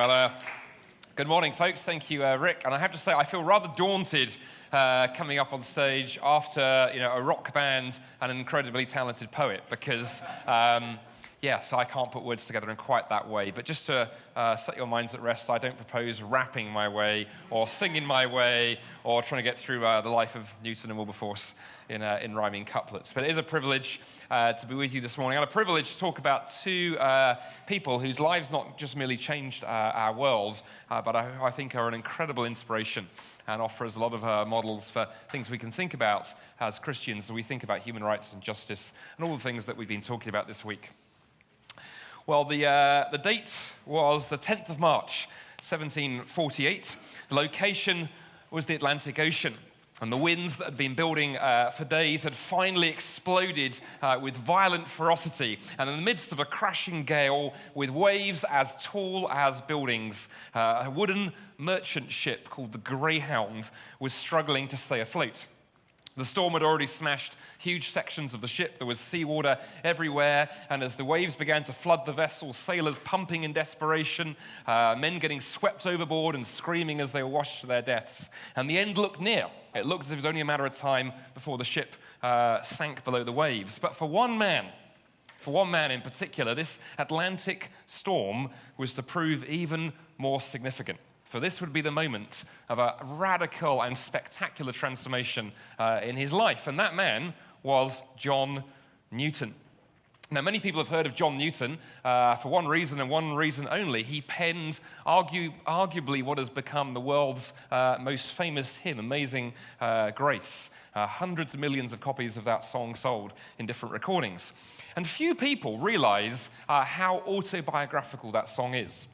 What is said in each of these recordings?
Well, good morning, folks. Thank you, Rick. And I have to say, I feel rather daunted coming up on stage after a rock band and an incredibly talented poet, because yes, I can't put words together in quite that way. But just to set your minds at rest, I don't propose rapping my way or singing my way or trying to get through the life of Newton and Wilberforce in rhyming couplets. But it is a privilege to be with you this morning, and a privilege to talk about two people whose lives not just merely changed our world, but I think are an incredible inspiration and offers a lot of models for things we can think about as Christians as we think about human rights and justice and all the things that we've been talking about this week. Well, the date was the 10th of March, 1748. The location was the Atlantic Ocean. And the winds that had been building for days had finally exploded with violent ferocity. And in the midst of a crashing gale with waves as tall as buildings, a wooden merchant ship called the Greyhound was struggling to stay afloat. The storm had already smashed huge sections of the ship. There was seawater everywhere, and as the waves began to flood the vessel, sailors pumping in desperation, men getting swept overboard and screaming as they were washed to their deaths. And the end looked near. It looked as if it was only a matter of time before the ship sank below the waves. But for one man in particular, this Atlantic storm was to prove even more significant. For this would be the moment of a radical and spectacular transformation in his life. And that man was John Newton. Now, many people have heard of John Newton for one reason and one reason only. He penned arguably what has become the world's most famous hymn, Amazing Grace. Hundreds of millions of copies of that song sold in different recordings. And few people realize how autobiographical that song is.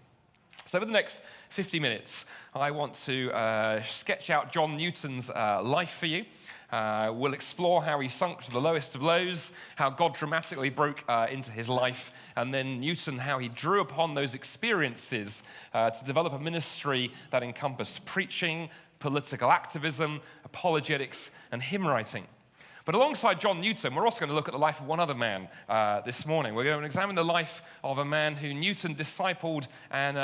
So over the next 50 minutes, I want to sketch out John Newton's life for you. We'll explore how he sunk to the lowest of lows, how God dramatically broke into his life, and then Newton, how he drew upon those experiences to develop a ministry that encompassed preaching, political activism, apologetics, and hymn writing. But alongside John Newton, we're also going to look at the life of one other man this morning. We're going to examine the life of a man who Newton discipled and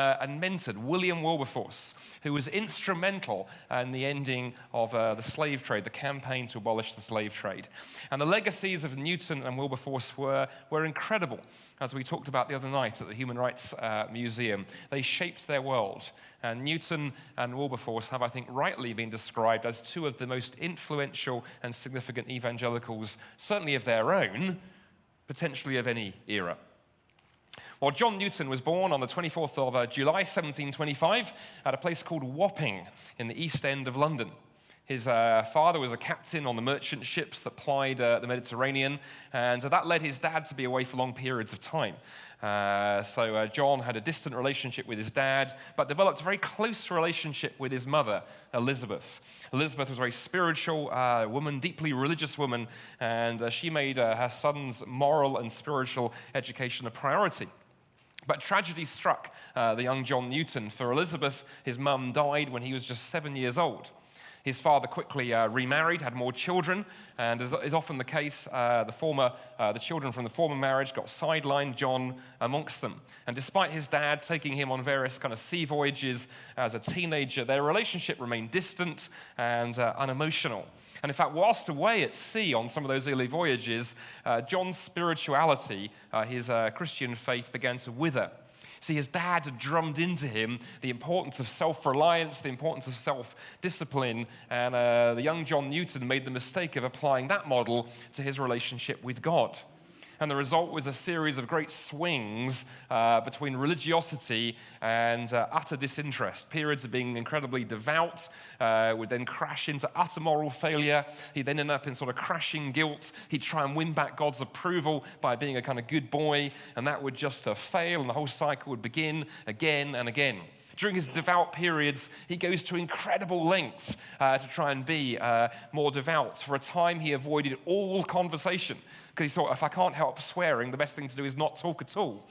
mentored, William Wilberforce, who was instrumental in the ending of the slave trade, the campaign to abolish the slave trade. And the legacies of Newton and Wilberforce were incredible, as we talked about the other night at the Human Rights Museum. They shaped their world. And Newton and Wilberforce have, I think, rightly been described as two of the most influential and significant evangelicals, certainly of their own, potentially of any era. Well, John Newton was born on the 24th of July, 1725, at a place called Wapping in the East End of London. His father was a captain on the merchant ships that plied the Mediterranean, and that led his dad to be away for long periods of time. So John had a distant relationship with his dad, but developed a very close relationship with his mother, Elizabeth. Elizabeth was a very spiritual woman, deeply religious woman, and she made her son's moral and spiritual education a priority. But tragedy struck the young John Newton. For Elizabeth, his mum died when he was just 7 years old. His father quickly remarried, had more children, and as is often the case, the children from the former marriage got sidelined, John amongst them. And despite his dad taking him on various kind of sea voyages as a teenager, their relationship remained distant and unemotional. And in fact, whilst away at sea on some of those early voyages, John's spirituality, his Christian faith, began to wither. See, his dad had drummed into him the importance of self-reliance, the importance of self-discipline, and the young John Newton made the mistake of applying that model to his relationship with God. And the result was a series of great swings between religiosity and utter disinterest. Periods of being incredibly devout would then crash into utter moral failure. He'd then end up in sort of crashing guilt. He'd try and win back God's approval by being a kind of good boy, and that would just fail, and the whole cycle would begin again and again. During his devout periods, he goes to incredible lengths to try and be more devout. For a time, he avoided all conversation, because he thought, if I can't help swearing, the best thing to do is not talk at all.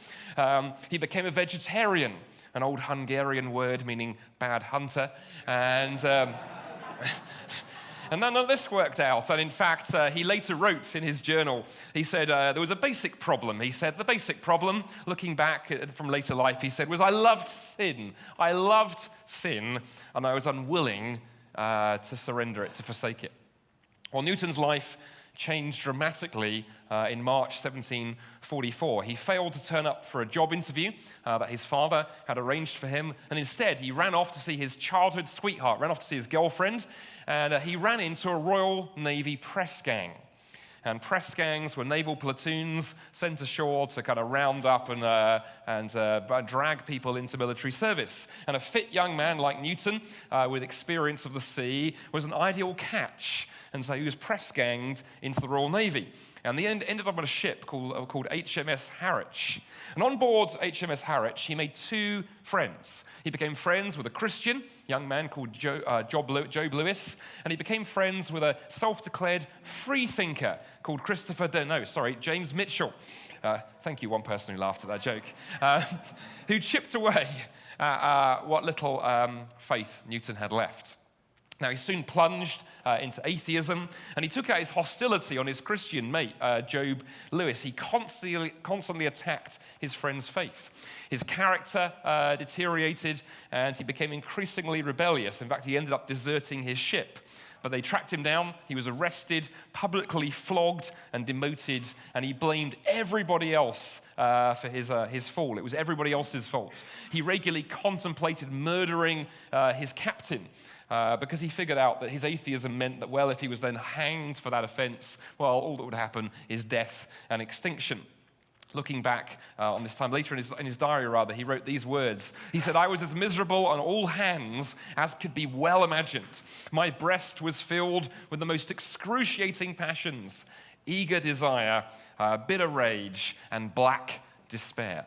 He became a vegetarian, an old Hungarian word meaning bad hunter, and And none of this worked out. And in fact, he later wrote in his journal, he said, there was a basic problem. He said, the basic problem, looking back from later life, he said, was I loved sin. I loved sin, and I was unwilling to surrender it, to forsake it. Well, Newton's life changed dramatically in March 1744. He failed to turn up for a job interview that his father had arranged for him, and instead he ran off to see his childhood sweetheart, ran off to see his girlfriend, and he ran into a Royal Navy press gang. And press gangs were naval platoons sent ashore to kind of round up and drag people into military service. And a fit young man like Newton, with experience of the sea, was an ideal catch. And so he was press ganged into the Royal Navy. And he ended up on a ship called HMS Harwich. And on board HMS Harwich, he made two friends. He became friends with a Christian young man called Job Lewis, and he became friends with a self-declared freethinker called James Mitchell. Thank you, one person who laughed at that joke, who chipped away at what little faith Newton had left. Now, he soon plunged into atheism, and he took out his hostility on his Christian mate, Job Lewis. He constantly attacked his friend's faith. His character deteriorated, and he became increasingly rebellious. In fact, he ended up deserting his ship. But they tracked him down, he was arrested, publicly flogged and demoted, and he blamed everybody else for his fall. It was everybody else's fault. He regularly contemplated murdering his captain, because he figured out that his atheism meant that, well, if he was then hanged for that offense, well, all that would happen is death and extinction. Looking back on this time later in his diary, he wrote these words. He said, I was as miserable on all hands as could be well imagined. My breast was filled with the most excruciating passions, eager desire, bitter rage, and black despair.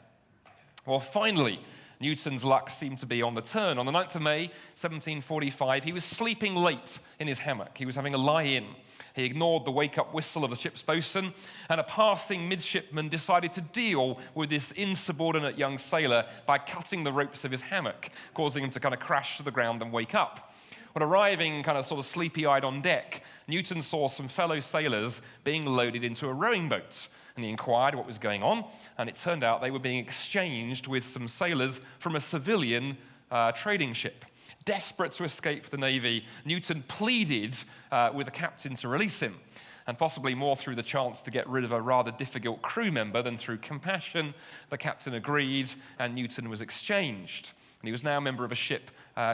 Well, finally, Newton's luck seemed to be on the turn. On the 9th of May, 1745, he was sleeping late in his hammock. He was having a lie-in. He ignored the wake-up whistle of the ship's boatswain, and a passing midshipman decided to deal with this insubordinate young sailor by cutting the ropes of his hammock, causing him to kind of crash to the ground and wake up. When arriving kind of sort of sleepy-eyed on deck, Newton saw some fellow sailors being loaded into a rowing boat. And he inquired what was going on, and it turned out they were being exchanged with some sailors from a civilian trading ship. Desperate to escape the Navy, Newton pleaded with the captain to release him, and possibly more through the chance to get rid of a rather difficult crew member than through compassion. The captain agreed, and Newton was exchanged. And he was now a member of a ship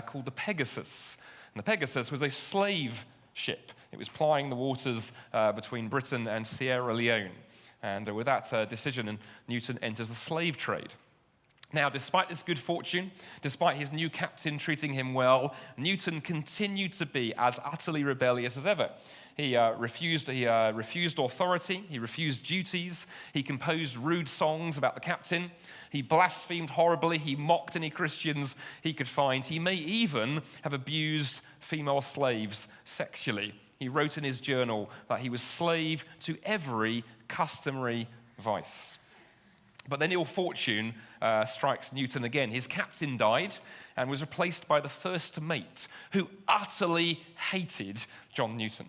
called the Pegasus. And the Pegasus was a slave ship. It was plying the waters between Britain and Sierra Leone. And with that decision, Newton enters the slave trade. Now, despite this good fortune, despite his new captain treating him well, Newton continued to be as utterly rebellious as ever. He refused authority, he refused duties, he composed rude songs about the captain, he blasphemed horribly, he mocked any Christians he could find. He may even have abused female slaves sexually. He wrote in his journal that he was slave to every customary vice. But then ill fortune strikes Newton again. His captain died and was replaced by the first mate, who utterly hated John Newton.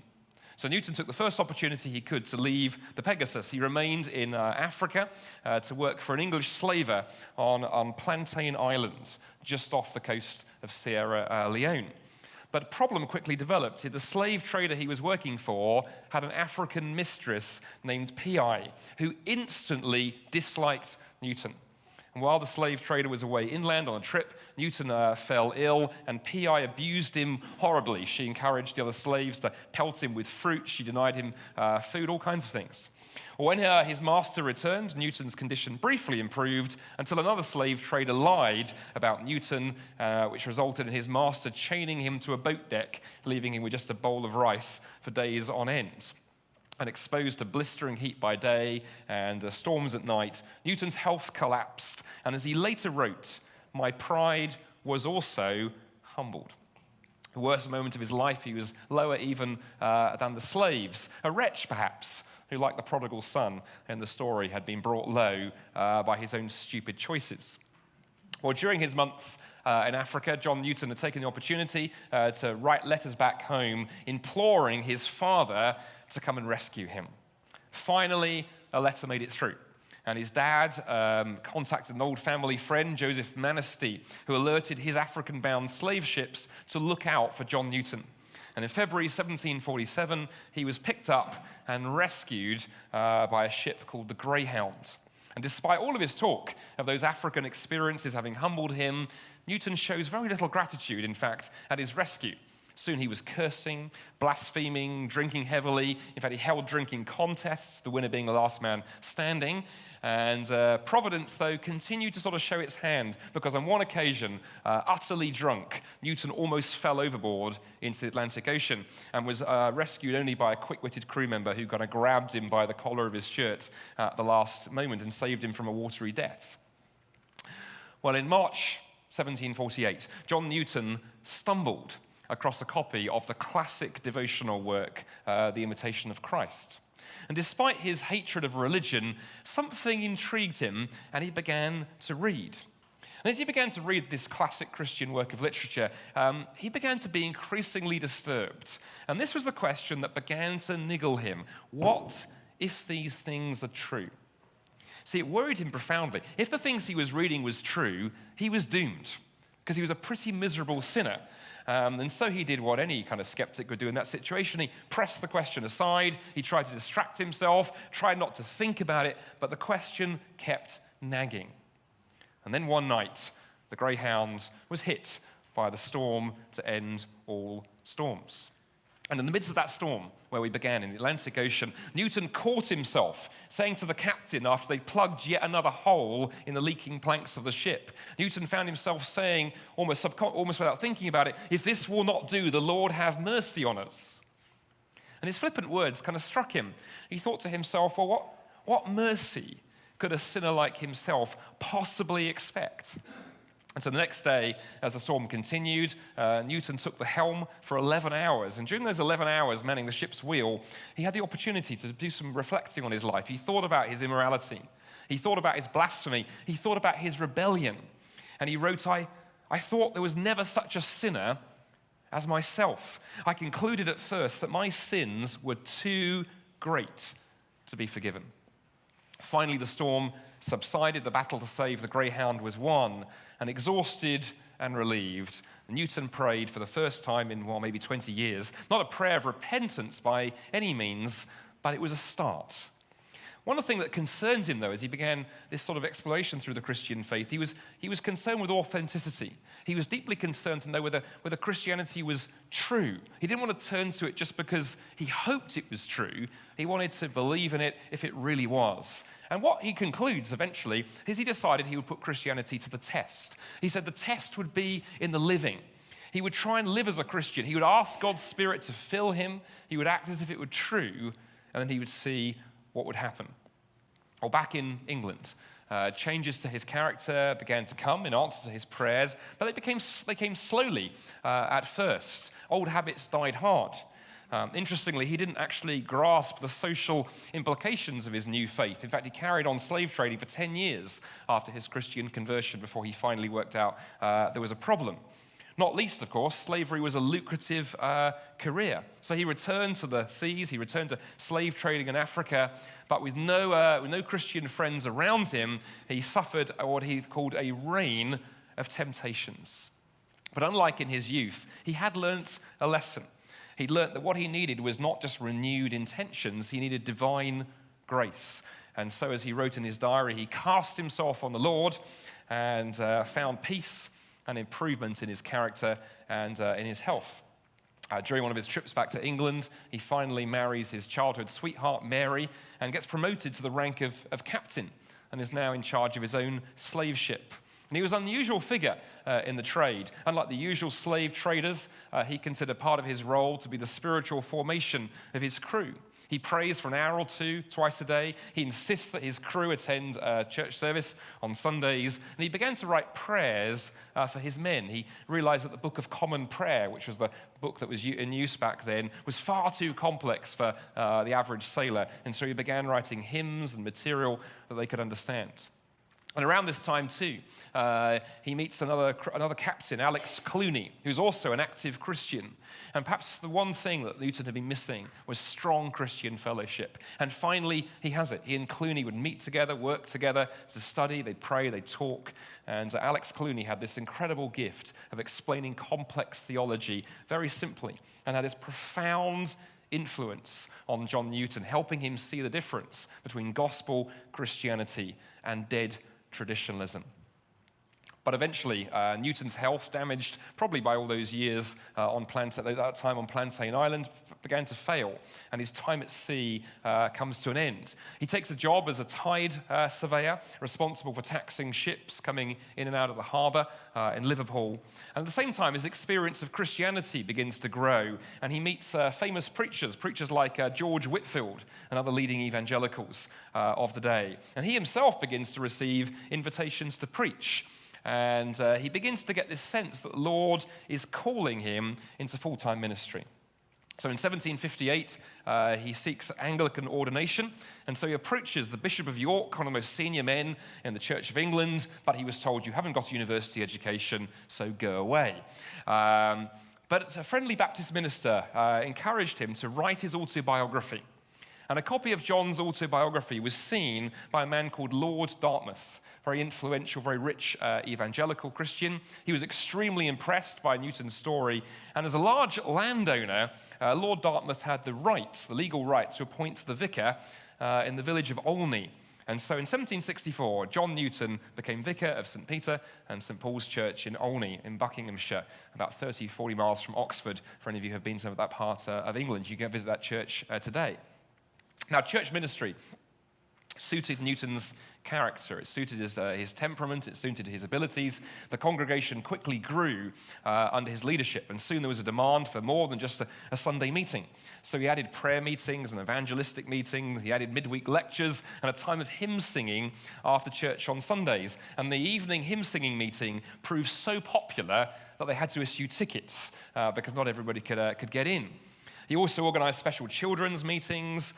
So Newton took the first opportunity he could to leave the Pegasus. He remained in Africa to work for an English slaver on Plantain Island, just off the coast of Sierra Leone. But a problem quickly developed. The slave trader he was working for had an African mistress named Pi, who instantly disliked Newton. And while the slave trader was away inland on a trip, Newton fell ill, and Pi abused him horribly. She encouraged the other slaves to pelt him with fruit. She denied him food, all kinds of things. When his master returned, Newton's condition briefly improved until another slave trader lied about Newton, which resulted in his master chaining him to a boat deck, leaving him with just a bowl of rice for days on end. And exposed to blistering heat by day and storms at night, Newton's health collapsed. And as he later wrote, "My pride was also humbled." The worst moment of his life, he was lower even than the slaves. A wretch, perhaps, who, like the prodigal son in the story, had been brought low by his own stupid choices. Well, during his months in Africa, John Newton had taken the opportunity to write letters back home, imploring his father to come and rescue him. Finally, a letter made it through. And his dad contacted an old family friend, Joseph Manistee, who alerted his African-bound slave ships to look out for John Newton. And in February 1747, he was picked up and rescued by a ship called the Greyhound. And despite all of his talk of those African experiences having humbled him, Newton shows very little gratitude, in fact, at his rescue. Soon he was cursing, blaspheming, drinking heavily. In fact, he held drinking contests, the winner being the last man standing. And Providence, though, continued to sort of show its hand, because on one occasion, utterly drunk, Newton almost fell overboard into the Atlantic Ocean and was rescued only by a quick-witted crew member who kind of grabbed him by the collar of his shirt at the last moment and saved him from a watery death. Well, in March 1748, John Newton stumbled across a copy of the classic devotional work, The Imitation of Christ. And despite his hatred of religion, something intrigued him, and he began to read. And as he began to read this classic Christian work of literature, he began to be increasingly disturbed. And this was the question that began to niggle him. What if these things are true? See, it worried him profoundly. If the things he was reading was true, he was doomed, because he was a pretty miserable sinner. And so he did what any kind of skeptic would do in that situation. He pressed the question aside. He tried to distract himself, tried not to think about it, but the question kept nagging. And then one night, the Greyhound was hit by the storm to end all storms. And in the midst of that storm, where we began in the Atlantic Ocean, Newton caught himself saying to the captain, after they plugged yet another hole in the leaking planks of the ship, Newton found himself saying, almost without thinking about it, "If this will not do, the Lord have mercy on us." And his flippant words kind of struck him. He thought to himself, well, what mercy could a sinner like himself possibly expect? And so the next day, as the storm continued, Newton took the helm for 11 hours. And during those 11 hours manning the ship's wheel, he had the opportunity to do some reflecting on his life. He thought about his immorality. He thought about his blasphemy. He thought about his rebellion. And he wrote, I thought there was never such a sinner as myself. I concluded at first that my sins were too great to be forgiven. Finally, the storm subsided. The battle to save the Greyhound was won. And exhausted and relieved, Newton prayed for the first time in, maybe 20 years. Not a prayer of repentance by any means, but it was a start. One of the things that concerned him, though, as he began this sort of exploration through the Christian faith, he was concerned with authenticity. He was deeply concerned to know whether Christianity was true. He didn't want to turn to it just because he hoped it was true. He wanted to believe in it if it really was. And what he concludes eventually is he decided he would put Christianity to the test. He said the test would be in the living. He would try and live as a Christian. He would ask God's Spirit to fill him. He would act as if it were true, and then he would see what would happen. Well, back in England, changes to his character began to come in answer to his prayers, but they came slowly at first. Old habits died hard. Interestingly, he didn't actually grasp the social implications of his new faith. In fact, he carried on slave trading for 10 years after his Christian conversion before he finally worked out there was a problem. Not least, of course, slavery was a lucrative career. So he returned to the seas, he returned to slave trading in Africa, but with no Christian friends around him, he suffered what he called a reign of temptations. But unlike in his youth, he had learnt a lesson. He'd learnt that what he needed was not just renewed intentions, he needed divine grace. And so as he wrote in his diary, he cast himself on the Lord and found peace and improvement in his character and in his health. During one of his trips back to England, he finally marries his childhood sweetheart, Mary, and gets promoted to the rank of captain and is now in charge of his own slave ship. And he was an unusual figure in the trade. Unlike the usual slave traders, he considered part of his role to be the spiritual formation of his crew. He prays for an hour or two twice a day. He insists that his crew attend church service on Sundays. And he began to write prayers for his men. He realized that the Book of Common Prayer, which was the book that was in use back then, was far too complex for the average sailor. And so he began writing hymns and material that they could understand. And around this time, too, he meets another captain, Alex Cluny, who's also an active Christian. And perhaps the one thing that Newton had been missing was strong Christian fellowship. And finally, he has it. He and Cluny would meet together, work together to study. They'd pray, they'd talk. And Alex Cluny had this incredible gift of explaining complex theology very simply, and had this profound influence on John Newton, helping him see the difference between gospel Christianity and dead traditionalism. But eventually, Newton's health, damaged probably by all those years at that time on Plantain Island, began to fail, and his time at sea comes to an end. He takes a job as a tide surveyor, responsible for taxing ships coming in and out of the harbour in Liverpool. And at the same time, his experience of Christianity begins to grow, and he meets famous preachers like George Whitefield and other leading evangelicals of the day. And he himself begins to receive invitations to preach. And he begins to get this sense that the Lord is calling him into full-time ministry. So in 1758, he seeks Anglican ordination, and so he approaches the Bishop of York, one of the most senior men in the Church of England, but he was told, you haven't got a university education, so go away. But a friendly Baptist minister encouraged him to write his autobiography. And a copy of John's autobiography was seen by a man called Lord Dartmouth, very influential, very rich evangelical Christian. He was extremely impressed by Newton's story, and as a large landowner, Lord Dartmouth had the legal right to appoint the vicar in the village of Olney. And so in 1764, John Newton became vicar of St. Peter and St. Paul's Church in Olney in Buckinghamshire, about 40 miles from Oxford. For any of you who have been to that part of England, you can visit that church today. Now, church ministry suited Newton's character. It suited his temperament. It suited his abilities. The congregation quickly grew under his leadership, and soon there was a demand for more than just a Sunday meeting. So he added prayer meetings and evangelistic meetings. He added midweek lectures and a time of hymn singing after church on Sundays. And the evening hymn singing meeting proved so popular that they had to issue tickets because not everybody could get in. He also organized special children's meetings,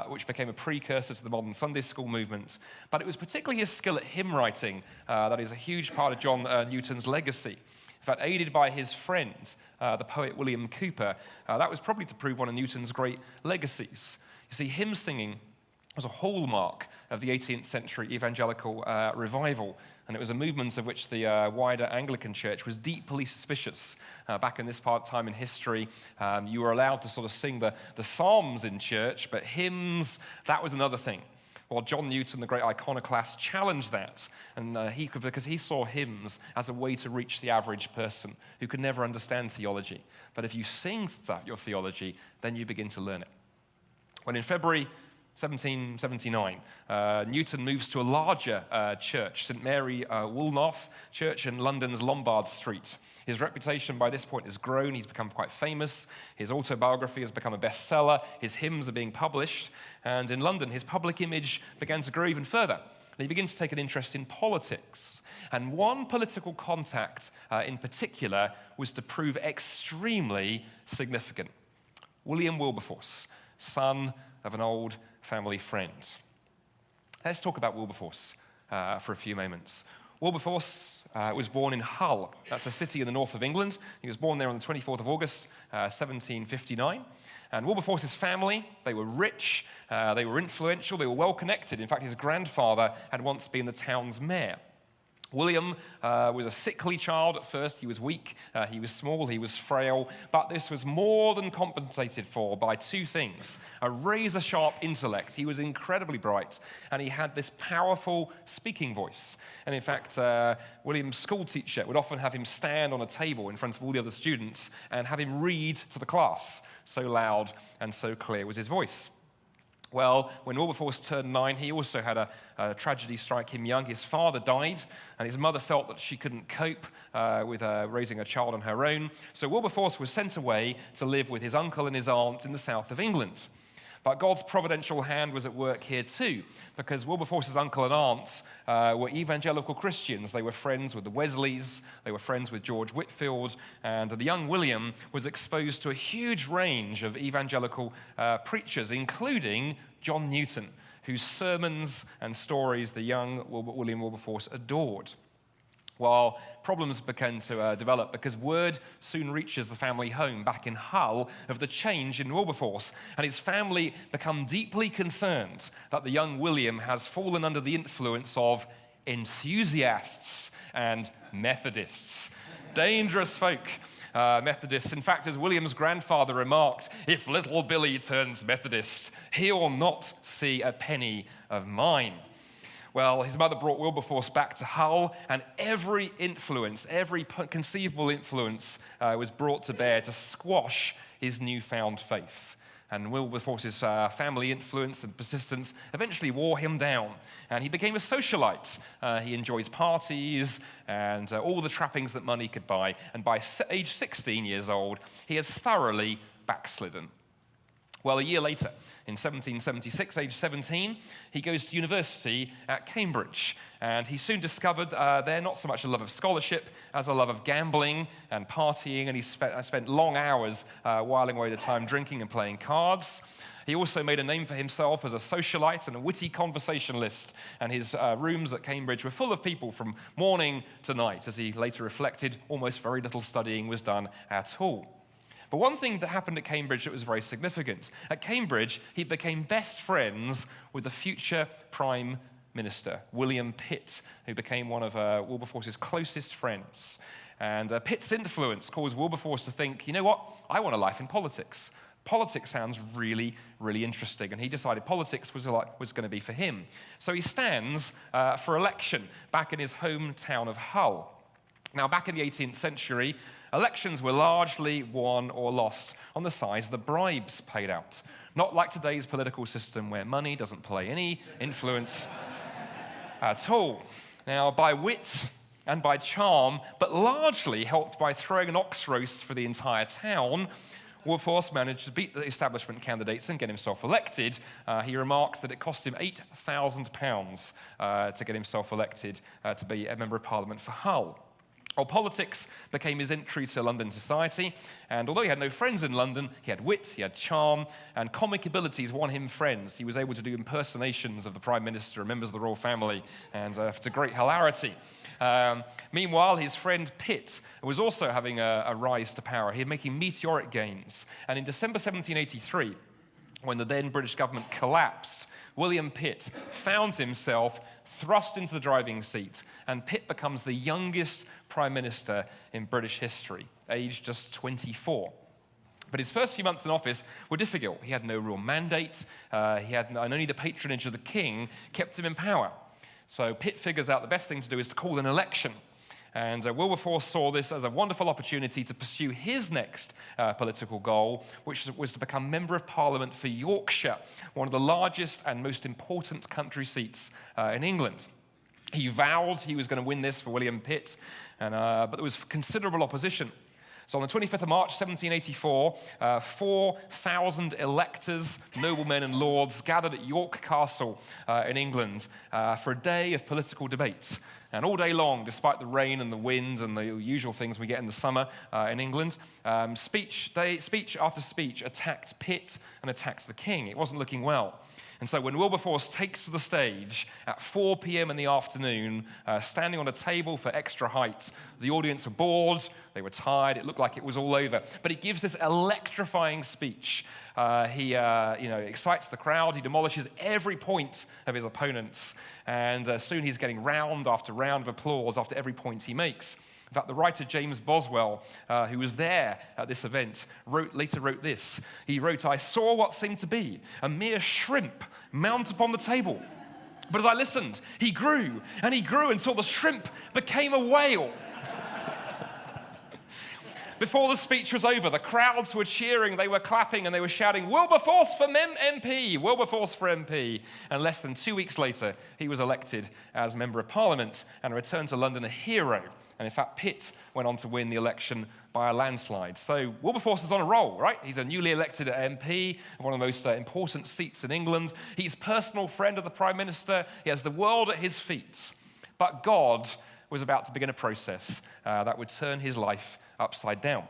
which became a precursor to the modern Sunday school movement. But it was particularly his skill at hymn writing that is a huge part of John Newton's legacy. In fact, aided by his friend, the poet William Cowper, that was probably to prove one of Newton's great legacies. You see, hymn singing was a hallmark of the 18th century evangelical revival, and it was a movement of which the wider Anglican Church was deeply suspicious. Back in this time in history, you were allowed to sort of sing the psalms in church, but hymns, that was another thing. Well, John Newton, the great iconoclast, challenged that, and because he saw hymns as a way to reach the average person who could never understand theology. But if you sing your theology, then you begin to learn it. Well, in February 1779, Newton moves to a larger church, St. Mary Woolnoth Church in London's Lombard Street. His reputation by this point has grown. He's become quite famous. His autobiography has become a bestseller. His hymns are being published. And in London, his public image began to grow even further. And he begins to take an interest in politics. And one political contact in particular was to prove extremely significant. William Wilberforce, son of an old family friend. Let's talk about Wilberforce for a few moments. Wilberforce was born in Hull. That's a city in the north of England. He was born there on the 24th of August, 1759. And Wilberforce's family, they were rich, they were influential, they were well connected. In fact, his grandfather had once been the town's mayor. William was a sickly child at first. He was weak, he was small, he was frail, but this was more than compensated for by two things: a razor-sharp intellect. He was incredibly bright, and he had this powerful speaking voice. And in fact, William's school teacher would often have him stand on a table in front of all the other students and have him read to the class. So loud and so clear was his voice. Well, when Wilberforce turned 9, he also had a tragedy strike him young. His father died, and his mother felt that she couldn't cope with raising a child on her own. So Wilberforce was sent away to live with his uncle and his aunt in the south of England. But God's providential hand was at work here too, because Wilberforce's uncle and aunts were evangelical Christians. They were friends with the Wesleys, they were friends with George Whitefield, and the young William was exposed to a huge range of evangelical preachers, including John Newton, whose sermons and stories the young William Wilberforce adored. Well, problems began to develop because word soon reaches the family home back in Hull of the change in Wilberforce, and his family become deeply concerned that the young William has fallen under the influence of enthusiasts and Methodists. Dangerous folk, Methodists. In fact, as William's grandfather remarked, if little Billy turns Methodist, he'll not see a penny of mine. Well, his mother brought Wilberforce back to Hull, and every influence, every conceivable influence was brought to bear to squash his newfound faith. And Wilberforce's family influence and persistence eventually wore him down, and he became a socialite. He enjoys parties and all the trappings that money could buy, and by age 16 years old, he has thoroughly backslidden. Well, a year later, in 1776, age 17, he goes to university at Cambridge, and he soon discovered there not so much a love of scholarship as a love of gambling and partying, and he spent long hours whiling away the time drinking and playing cards. He also made a name for himself as a socialite and a witty conversationalist, and his rooms at Cambridge were full of people from morning to night. As he later reflected, almost very little studying was done at all. But one thing that happened at Cambridge that was very significant. At Cambridge, he became best friends with the future Prime Minister, William Pitt, who became one of Wilberforce's closest friends. And Pitt's influence caused Wilberforce to think, you know what, I want a life in politics. Politics sounds really, really interesting, and he decided politics was going to be for him. So he stands for election back in his hometown of Hull. Now, back in the 18th century, elections were largely won or lost on the size of the bribes paid out. Not like today's political system where money doesn't play any influence at all. Now, by wit and by charm, but largely helped by throwing an ox roast for the entire town, Wilberforce managed to beat the establishment candidates and get himself elected. He remarked that it cost him £8,000 to get himself elected to be a Member of Parliament for Hull. Well, politics became his entry to London society, and although he had no friends in London, he had wit, he had charm, and comic abilities won him friends. He was able to do impersonations of the Prime Minister and members of the royal family, and to great hilarity. Meanwhile, his friend Pitt was also having a rise to power. He was making meteoric gains, and in December 1783, when the then British government collapsed, William Pitt found himself thrust into the driving seat, and Pitt becomes the youngest Prime Minister in British history, aged just 24. But his first few months in office were difficult. He had no real mandate, and only the patronage of the king kept him in power. So Pitt figures out the best thing to do is to call an election. And Wilberforce saw this as a wonderful opportunity to pursue his next political goal, which was to become Member of Parliament for Yorkshire, one of the largest and most important country seats in England. He vowed he was going to win this for William Pitt, but there was considerable opposition. So on the 25th of March, 1784, 4,000 electors, noblemen and lords gathered at York Castle in England for a day of political debate. And all day long, despite the rain and the wind and the usual things we get in the summer in England, speech after speech attacked Pitt and attacked the king. It wasn't looking well. And so when Wilberforce takes to the stage at 4 p.m. in the afternoon, standing on a table for extra height, the audience were bored, they were tired, it looked like it was all over. But he gives this electrifying speech. He excites the crowd, he demolishes every point of his opponents, and soon he's getting round after round of applause after every point he makes. In fact, the writer James Boswell, who was there at this event, later wrote this. He wrote, "I saw what seemed to be a mere shrimp mount upon the table. But as I listened, he grew, and he grew until the shrimp became a whale." Before the speech was over, the crowds were cheering, they were clapping, and they were shouting, "Wilberforce for MP! Wilberforce for MP!" And less than 2 weeks later, he was elected as Member of Parliament and returned to London a hero. And in fact, Pitt went on to win the election by a landslide. So Wilberforce is on a roll, right? He's a newly elected MP, one of the most important seats in England. He's personal friend of the Prime Minister. He has the world at his feet. But God was about to begin a process that would turn his life upside down.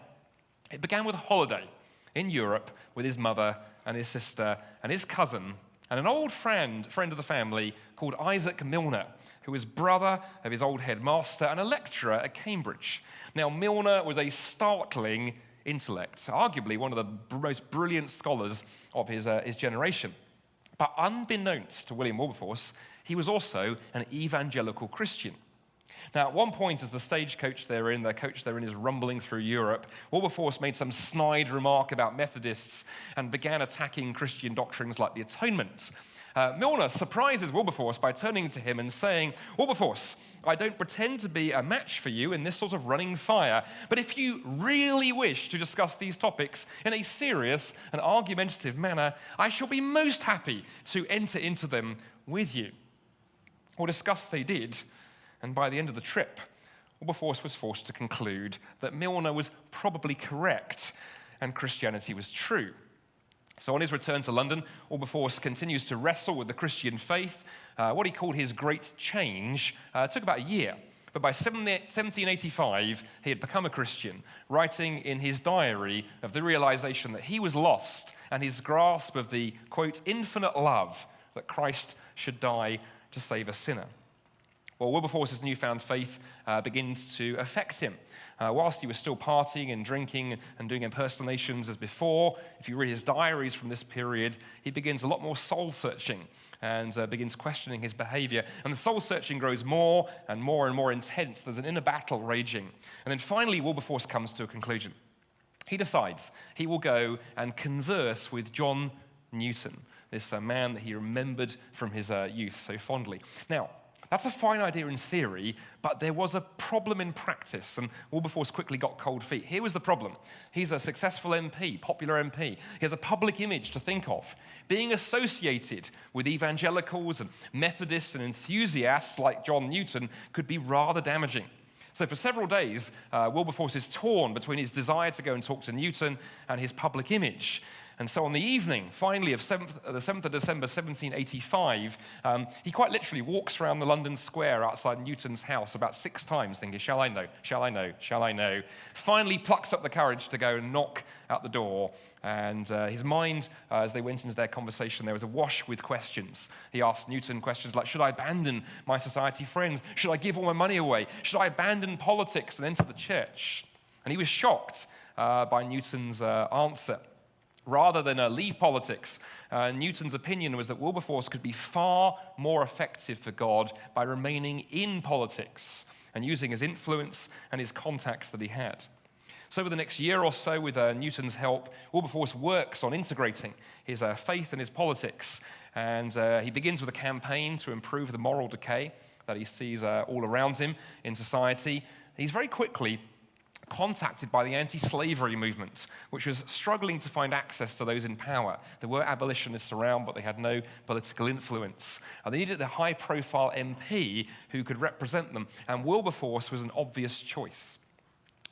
It began with a holiday in Europe with his mother and his sister and his cousin and an old friend of the family called Isaac Milner, who was brother of his old headmaster and a lecturer at Cambridge. Now, Milner was a startling intellect, arguably one of the most brilliant scholars of his generation. But unbeknownst to William Wilberforce, he was also an evangelical Christian. Now, at one point, as the stagecoach they're in, is rumbling through Europe, Wilberforce made some snide remark about Methodists and began attacking Christian doctrines like the atonement. Milner surprises Wilberforce by turning to him and saying, "Wilberforce, I don't pretend to be a match for you in this sort of running fire, but if you really wish to discuss these topics in a serious and argumentative manner, I shall be most happy to enter into them with you." Well, discuss they did, and by the end of the trip, Wilberforce was forced to conclude that Milner was probably correct and Christianity was true. So on his return to London, Wilberforce continues to wrestle with the Christian faith. What he called his great change took about a year. But by 1785, he had become a Christian, writing in his diary of the realization that he was lost and his grasp of the, quote, infinite love that Christ should die to save a sinner. Well, Wilberforce's newfound faith begins to affect him. Whilst he was still partying and drinking and doing impersonations as before, if you read his diaries from this period, he begins a lot more soul-searching and begins questioning his behavior. And the soul-searching grows more and more intense. There's an inner battle raging. And then finally, Wilberforce comes to a conclusion. He decides he will go and converse with John Newton, this man that he remembered from his youth so fondly. Now, that's a fine idea in theory, but there was a problem in practice, and Wilberforce quickly got cold feet. Here was the problem. He's a successful MP, popular MP. He has a public image to think of. Being associated with evangelicals and Methodists and enthusiasts like John Newton could be rather damaging. So for several days, Wilberforce is torn between his desire to go and talk to Newton and his public image. And so on the evening, finally, of the 7th of December, 1785, he quite literally walks around the London Square outside Newton's house about 6 times, thinking, shall I know, shall I know, shall I know? Finally plucks up the courage to go and knock at the door. And his mind, as they went into their conversation, there was awash with questions. He asked Newton questions like, should I abandon my society friends? Should I give all my money away? Should I abandon politics and enter the church? And he was shocked by Newton's answer. Rather than leave politics, Newton's opinion was that Wilberforce could be far more effective for God by remaining in politics and using his influence and his contacts that he had. So over the next year or so, with Newton's help, Wilberforce works on integrating his faith and his politics, and he begins with a campaign to improve the moral decay that he sees all around him in society. He's very quickly contacted by the anti-slavery movement, which was struggling to find access to those in power. There were abolitionists around, but they had no political influence. And they needed a high-profile MP who could represent them, and Wilberforce was an obvious choice.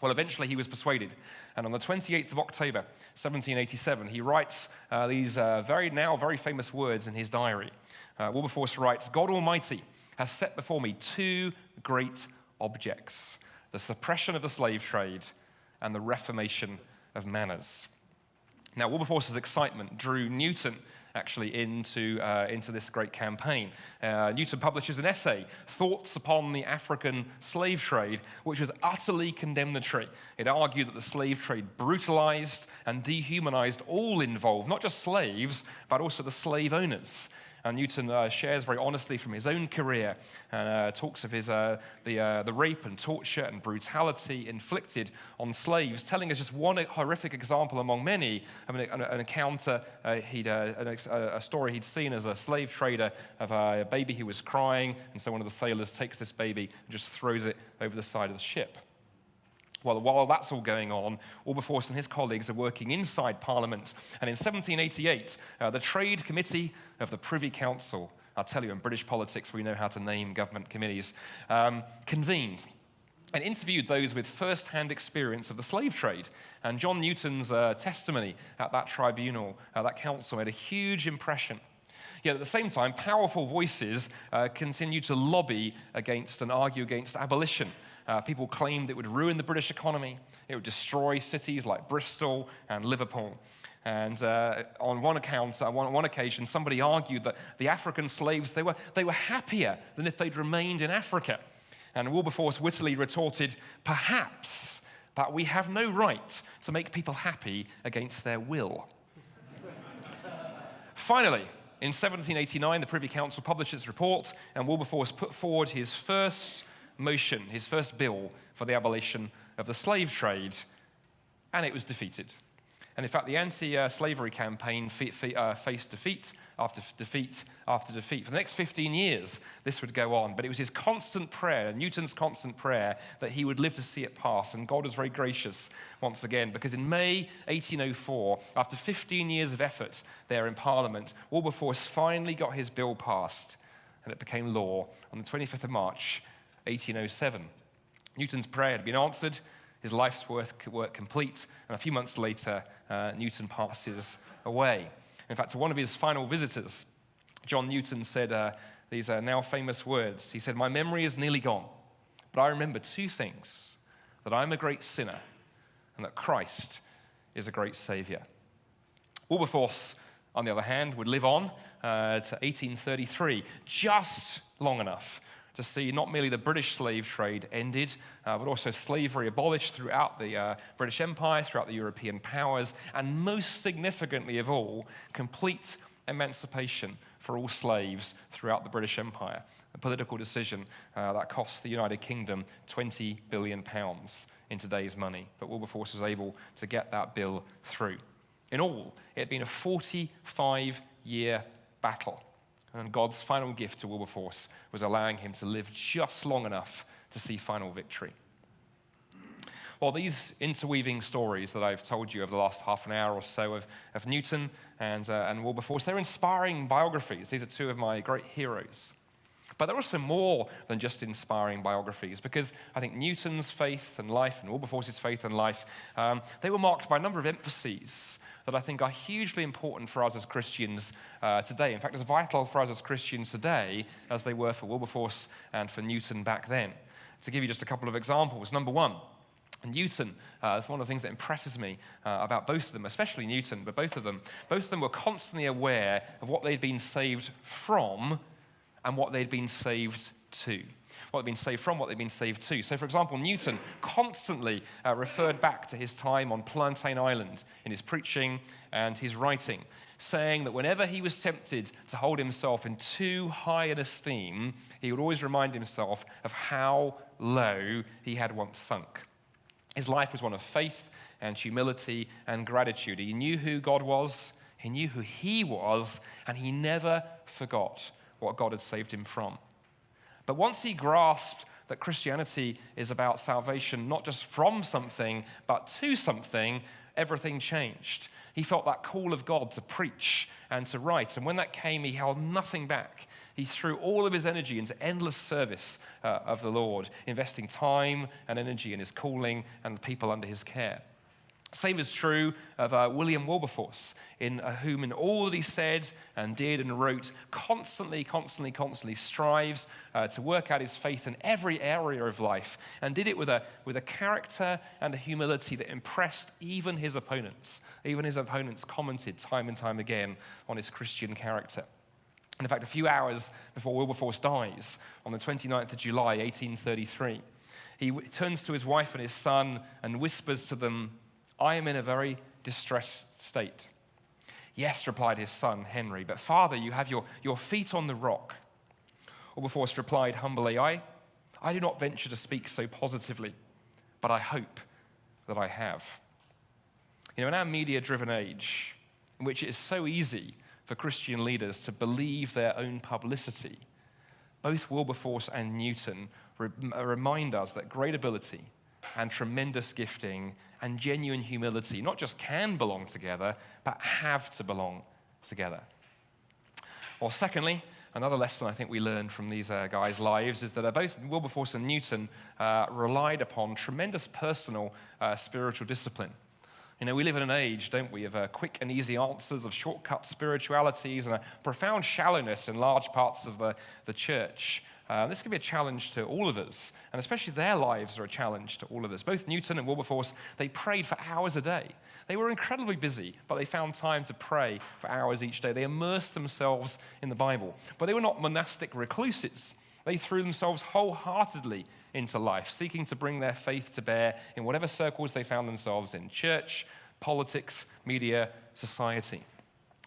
Well, eventually he was persuaded, and on the 28th of October, 1787, he writes these very famous words in his diary. Wilberforce writes, "God Almighty has set before me 2 great objects: the suppression of the slave trade and the reformation of manners." Now, Wilberforce's excitement drew Newton actually into this great campaign. Newton publishes an essay, Thoughts Upon the African Slave Trade, which was utterly condemnatory. It argued that the slave trade brutalized and dehumanized all involved, not just slaves, but also the slave owners. And Newton shares very honestly from his own career and talks of his the rape and torture and brutality inflicted on slaves, telling us just one horrific example among many of an encounter, a story he'd seen as a slave trader of a baby who was crying, and so one of the sailors takes this baby and just throws it over the side of the ship. Well, while that's all going on, Wilberforce and his colleagues are working inside Parliament. And in 1788, the Trade Committee of the Privy Council, I'll tell you, in British politics, we know how to name government committees, convened and interviewed those with first-hand experience of the slave trade. And John Newton's testimony at that tribunal, that council, made a huge impression. Yet at the same time, powerful voices continued to lobby against and argue against abolition. People claimed it would ruin the British economy. It would destroy cities like Bristol and Liverpool. And on one occasion, somebody argued that the African slaves, they were happier than if they'd remained in Africa. And Wilberforce wittily retorted, perhaps, but we have no right to make people happy against their will. Finally, in 1789, the Privy Council published its report, and Wilberforce put forward his first motion, his first bill for the abolition of the slave trade, and it was defeated. And in fact, the anti-slavery campaign faced defeat after defeat after defeat. For the next 15 years, this would go on. But it was his constant prayer, Newton's constant prayer, that he would live to see it pass. And God was very gracious once again, because in May 1804, after 15 years of effort there in Parliament, Wilberforce finally got his bill passed, and it became law on the 25th of March, 1807. Newton's prayer had been answered, his life's work complete, and a few months later, Newton passes away. In fact, to one of his final visitors, John Newton said these now famous words. He said, "My memory is nearly gone, but I remember two things, that I'm a great sinner and that Christ is a great Savior." Wilberforce, on the other hand, would live on to 1833, just long enough to see not merely the British slave trade ended, but also slavery abolished throughout the British Empire, throughout the European powers, and most significantly of all, complete emancipation for all slaves throughout the British Empire. A political decision that cost the United Kingdom £20 billion in today's money. But Wilberforce was able to get that bill through. In all, it had been a 45-year battle. And God's final gift to Wilberforce was allowing him to live just long enough to see final victory. Well, these interweaving stories that I've told you over the last half an hour or so of Newton and Wilberforce, they're inspiring biographies. These are two of my great heroes. But they're also more than just inspiring biographies, because I think Newton's faith and life and Wilberforce's faith and life, they were marked by a number of emphases that I think are hugely important for us as Christians today. In fact, as vital for us as Christians today as they were for Wilberforce and for Newton back then. To give you just a couple of examples. Number one, Newton, one of the things that impresses me about both of them, especially Newton, but both of them were constantly aware of what they'd been saved from and what they'd been saved to. What they'd been saved from, what they'd been saved to. So, for example, Newton constantly referred back to his time on Plantain Island in his preaching and his writing, saying that whenever he was tempted to hold himself in too high an esteem, he would always remind himself of how low he had once sunk. His life was one of faith and humility and gratitude. He knew who God was, he knew who he was, and he never forgot what God had saved him from. But once he grasped that Christianity is about salvation not just from something, but to something, everything changed. He felt that call of God to preach and to write. And when that came, he held nothing back. He threw all of his energy into endless service of the Lord, investing time and energy in his calling and the people under his care. Same is true of William Wilberforce, in whom in all that he said and did and wrote, constantly strives to work out his faith in every area of life, and did it with a character and a humility that impressed even his opponents. Even his opponents commented time and time again on his Christian character. And in fact, a few hours before Wilberforce dies, on the 29th of July, 1833, he turns to his wife and his son and whispers to them, "I am in a very distressed state." "Yes," replied his son, Henry, "but father, you have your feet on the rock." Wilberforce replied humbly, I do not venture to speak so positively, but I hope that I have." You know, in our media-driven age, in which it is so easy for Christian leaders to believe their own publicity, both Wilberforce and Newton remind us that great ability and tremendous gifting and genuine humility not just can belong together, but have to belong together. Well, secondly, another lesson I think we learned from these guys' lives is that both Wilberforce and Newton relied upon tremendous personal spiritual discipline. We live in an age, don't we, of quick and easy answers, of shortcut spiritualities, and a profound shallowness in large parts of the church. This can be a challenge to all of us, and especially their lives are a challenge to all of us. Both Newton and Wilberforce, they prayed for hours a day. They were incredibly busy, but they found time to pray for hours each day. They immersed themselves in the Bible. But they were not monastic recluses. They threw themselves wholeheartedly into life, seeking to bring their faith to bear in whatever circles they found themselves in: church, politics, media, society.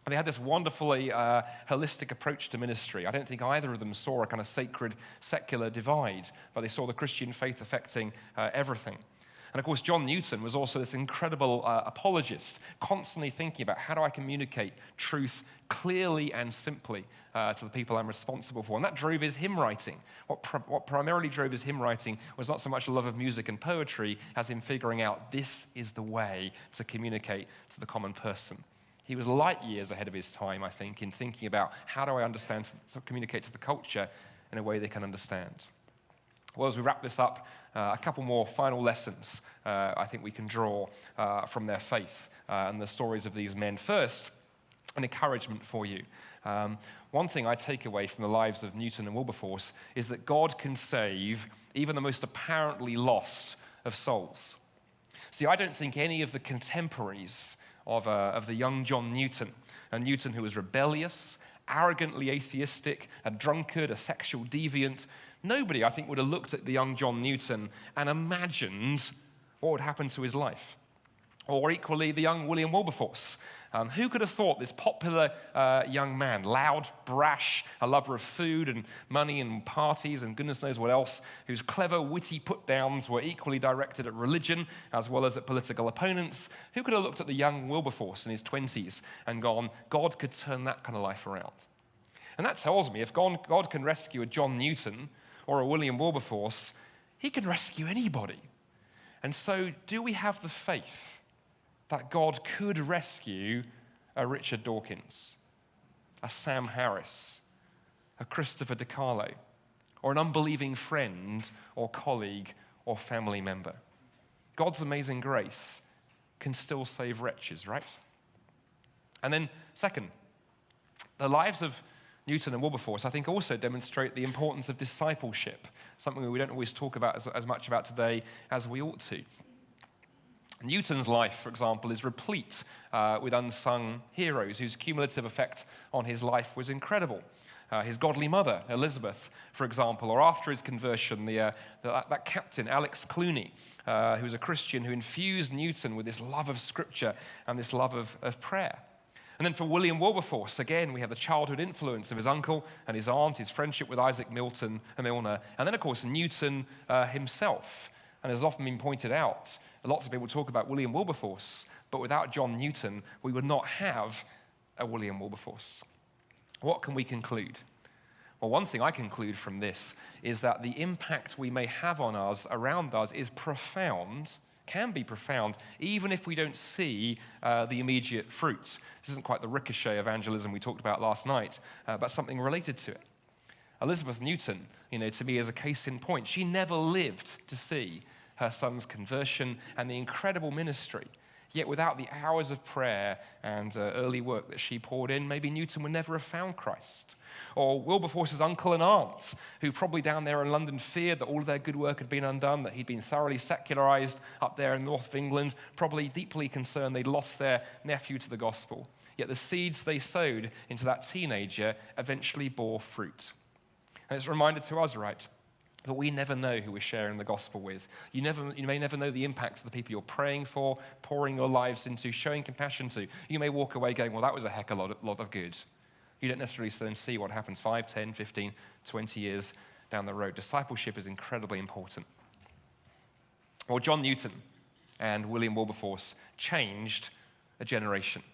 They had this wonderfully holistic approach to ministry. I don't think either of them saw a kind of sacred, secular divide, but they saw the Christian faith affecting everything. And of course, John Newton was also this incredible apologist, constantly thinking about how do I communicate truth clearly and simply to the people I'm responsible for. And that drove his hymn writing. What primarily drove his hymn writing was not so much a love of music and poetry as him figuring out this is the way to communicate to the common person. He was light years ahead of his time, I think, in thinking about how do I understand, to communicate to the culture in a way they can understand. Well, as we wrap this up, a couple more final lessons I think we can draw from their faith and the stories of these men. First, an encouragement for you. One thing I take away from the lives of Newton and Wilberforce is that God can save even the most apparently lost of souls. See, I don't think any of the contemporaries of the young John Newton, a Newton who was rebellious, arrogantly atheistic, a drunkard, a sexual deviant, nobody, I think, would have looked at the young John Newton and imagined what would happen to his life. Or equally, the young William Wilberforce. Who could have thought this popular young man, loud, brash, a lover of food and money and parties and goodness knows what else, whose clever, witty put-downs were equally directed at religion as well as at political opponents? Who could have looked at the young Wilberforce in his 20s and gone, God could turn that kind of life around? And that tells me if God can rescue a John Newton or a William Wilberforce, he can rescue anybody. And so do we have the faith that God could rescue a Richard Dawkins, a Sam Harris, a Christopher DiCarlo, or an unbelieving friend or colleague or family member? God's amazing grace can still save wretches, right? And then second, the lives of Newton and Wilberforce, I think, also demonstrate the importance of discipleship, something we don't always talk about as much about today as we ought to. Newton's life, for example, is replete with unsung heroes whose cumulative effect on his life was incredible. His godly mother, Elizabeth, for example, or after his conversion, that captain, Alex Clooney, who was a Christian who infused Newton with this love of Scripture and this love of prayer. And then for William Wilberforce, again, we have the childhood influence of his uncle and his aunt, his friendship with Isaac Milner, and then, of course, Newton himself. And as has often been pointed out, lots of people talk about William Wilberforce, but without John Newton, we would not have a William Wilberforce. What can we conclude? Well, one thing I conclude from this is that the impact we may have on us, around us, is profound, can be profound, even if we don't see the immediate fruits. This isn't quite the ricochet evangelism we talked about last night, but something related to it. Elizabeth Newton, to me, is a case in point. She never lived to see her son's conversion and the incredible ministry. Yet without the hours of prayer and early work that she poured in, maybe Newton would never have found Christ. Or Wilberforce's uncle and aunt, who probably down there in London feared that all of their good work had been undone, that he'd been thoroughly secularized up there in the north of England, probably deeply concerned they'd lost their nephew to the gospel. Yet the seeds they sowed into that teenager eventually bore fruit. And it's a reminder to us, right, that we never know who we're sharing the gospel with. You may never know the impact of the people you're praying for, pouring your lives into, showing compassion to. You may walk away going, well, that was a heck of a lot of good. You don't necessarily then see what happens 5, 10, 15, 20 years down the road. Discipleship is incredibly important. Well, John Newton and William Wilberforce changed a generation.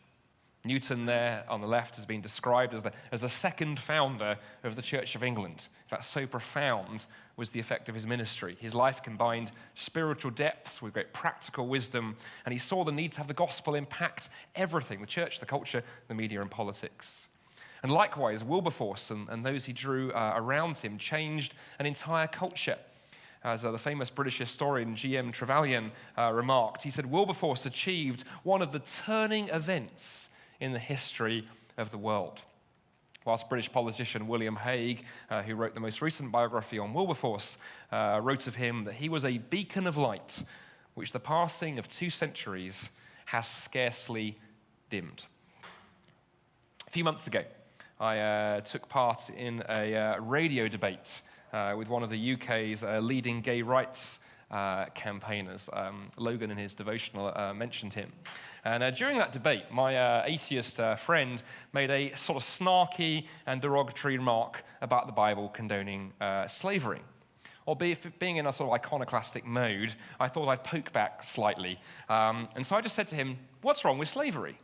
Newton there on the left has been described as the second founder of the Church of England. In fact, so profound was the effect of his ministry. His life combined spiritual depths with great practical wisdom, and he saw the need to have the gospel impact everything: the church, the culture, the media, and politics. And likewise, Wilberforce and those he drew around him changed an entire culture. as the famous British historian G.M. Trevelyan remarked. He said, Wilberforce achieved one of the turning events in the history of the world. Whilst British politician William Hague, who wrote the most recent biography on Wilberforce, wrote of him that he was a beacon of light, which the passing of 2 centuries has scarcely dimmed. A few months ago, I took part in a radio debate with one of the UK's leading gay rights campaigners. Logan, in his devotional, mentioned him. And during that debate, my atheist friend made a sort of snarky and derogatory remark about the Bible condoning slavery. Albeit being in a sort of iconoclastic mode, I thought I'd poke back slightly. And so I just said to him, what's wrong with slavery?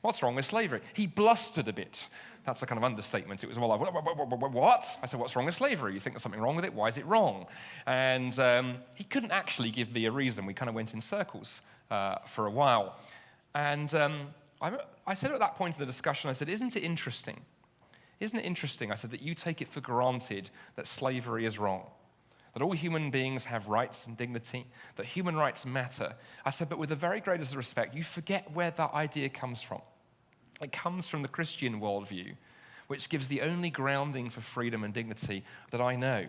What's wrong with slavery? He blustered a bit. That's a kind of understatement. It was more like, what? I said, what's wrong with slavery? You think there's something wrong with it? Why is it wrong? And he couldn't actually give me a reason. We kind of went in circles for a while. And I said at that point of the discussion, I said, isn't it interesting? Isn't it interesting, I said, that you take it for granted that slavery is wrong, that all human beings have rights and dignity, that human rights matter. I said, but with the very greatest respect, you forget where that idea comes from. It comes from the Christian worldview, which gives the only grounding for freedom and dignity that I know.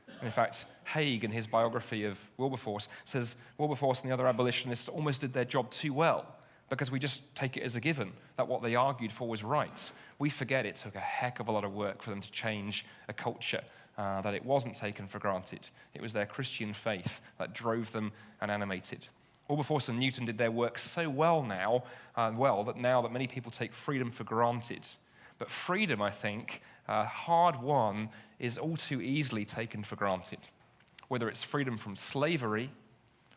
And in fact, Hague, in his biography of Wilberforce, says Wilberforce and the other abolitionists almost did their job too well, because we just take it as a given that what they argued for was right. We forget it took a heck of a lot of work for them to change a culture, that it wasn't taken for granted. It was their Christian faith that drove them and animated. Wilberforce and Newton did their work so well that many people take freedom for granted. But freedom, I think, hard won, is all too easily taken for granted, whether it's freedom from slavery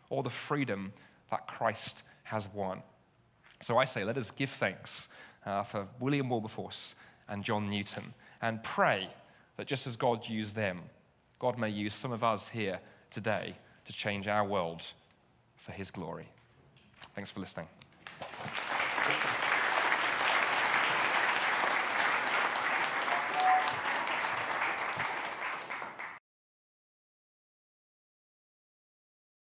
or the freedom that Christ has won. So I say, let us give thanks for William Wilberforce and John Newton, and pray that just as God used them, God may use some of us here today to change our world for his glory. Thanks for listening.